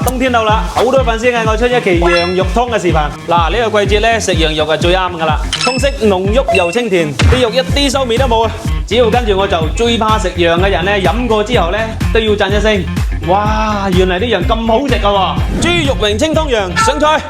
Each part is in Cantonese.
冬天到啦，好多粉絲嗌我出一期羊肉湯嘅視頻。嗱，呢個季節咧食羊肉係最啱噶啦，湯色濃郁又清甜，啲肉一啲餿味都冇啊！只要跟住我就最怕食羊嘅人咧，飲過之後咧都要讚一聲：哇！原來啲羊咁好食噶喎！豬肉名清湯羊上菜。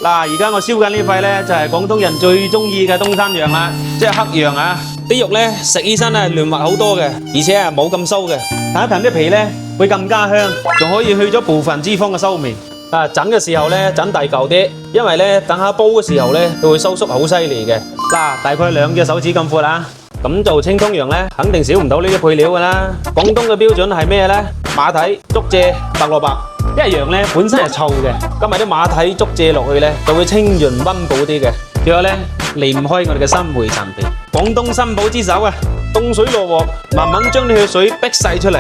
嗱，而家我燒緊呢塊咧就係廣東人最中意嘅東山羊啦，即係黑羊啊！啲肉咧食起身咧嫩滑好多嘅，而且啊冇咁酥嘅，彈一彈啲皮咧會更加香，仲可以去咗部分脂肪嘅餿味。啊，整嘅時候咧整大嚿啲，因為咧等下煲嘅時候咧佢會收縮好犀利嘅。嗱，大概2隻手指咁闊啊！咁做清湯羊咧，肯定少唔到呢啲配料噶啦。廣東嘅標準係咩咧？馬蹄、竹蔗、白蘿蔔。因為羊咧本身係臭嘅，加埋啲馬蹄、竹蔗落去咧，就會清潤溫補啲嘅。仲有咧離唔開我哋嘅新梅陳皮，廣東新寶之首啊！凍水落鑊，慢慢將啲血水逼晒出嚟。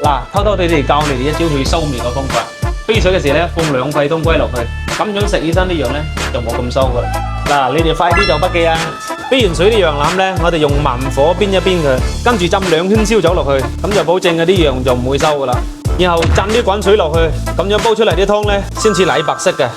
嗱，偷偷地教你哋一招去餿味嘅方法。飛水嘅時咧，放2塊冬龜落去，咁樣食起身啲羊咧就冇咁餿噶啦。嗱，你哋快啲就筆記啊！飛完水啲羊腩咧，我哋用慢火煸一煸佢，跟住浸2圈燒酒落去，咁就保證嗰啲羊就唔會餿噶啦。然後浸啲滾水落去，咁樣煲出嚟啲湯咧，先似奶白色嘅。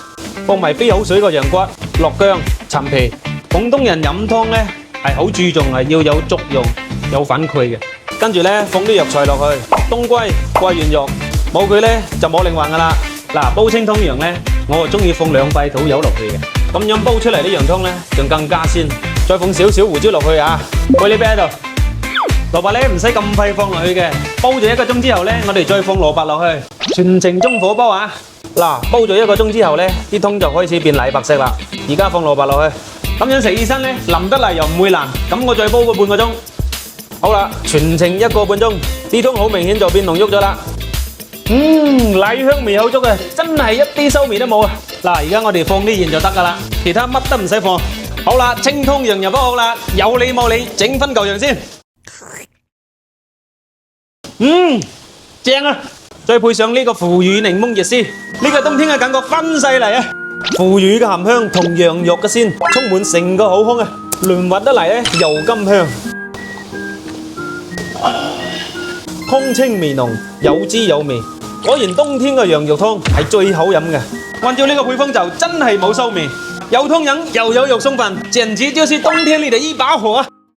放埋飛好水個羊骨、落薑、陳皮。廣東人飲湯咧係好注重係要有粥用、有粉潰嘅。跟住咧放啲藥材落去，冬龜、桂圓肉，冇佢咧就冇靈魂噶啦。嗱，煲清湯羊咧，我就中意放2塊土豆落去嘅，咁樣煲出嚟啲羊湯咧仲更加鮮。再放少少胡椒落去啊，貝利啤喺度。蘿蔔咧唔使咁快放落去嘅，煲咗1個鐘之後咧，我哋再放蘿蔔落去，全程中火煲啊！嗱，煲咗1個鐘之後咧，啲湯就開始變奶白色啦。而家放蘿蔔落去，咁樣食起身咧腍得嚟又唔會爛。咁我再煲個半個鐘，好啦，全程1個半鐘，啲湯好明顯就變濃郁咗啦。奶香味好足嘅，真係一啲餿味都冇啊！嗱，而家我哋放啲鹽就得噶啦，其他乜都唔使放。好啦，清湯羊入煲好啦，有理冇理，整翻嚿羊先。正啊！再配上呢個腐乳檸檬熱絲，呢個冬天嘅感覺分晒嚟啊！腐乳嘅含香同羊肉嘅鮮，充滿成個口腔啊！嫩滑得嚟咧又甘香，湯清味濃，有滋有味。果然冬天嘅羊肉湯係最好飲嘅。按照呢個配方就真係冇餿味，有湯飲又有肉鬆飯，簡直就是冬天裏的一把火啊！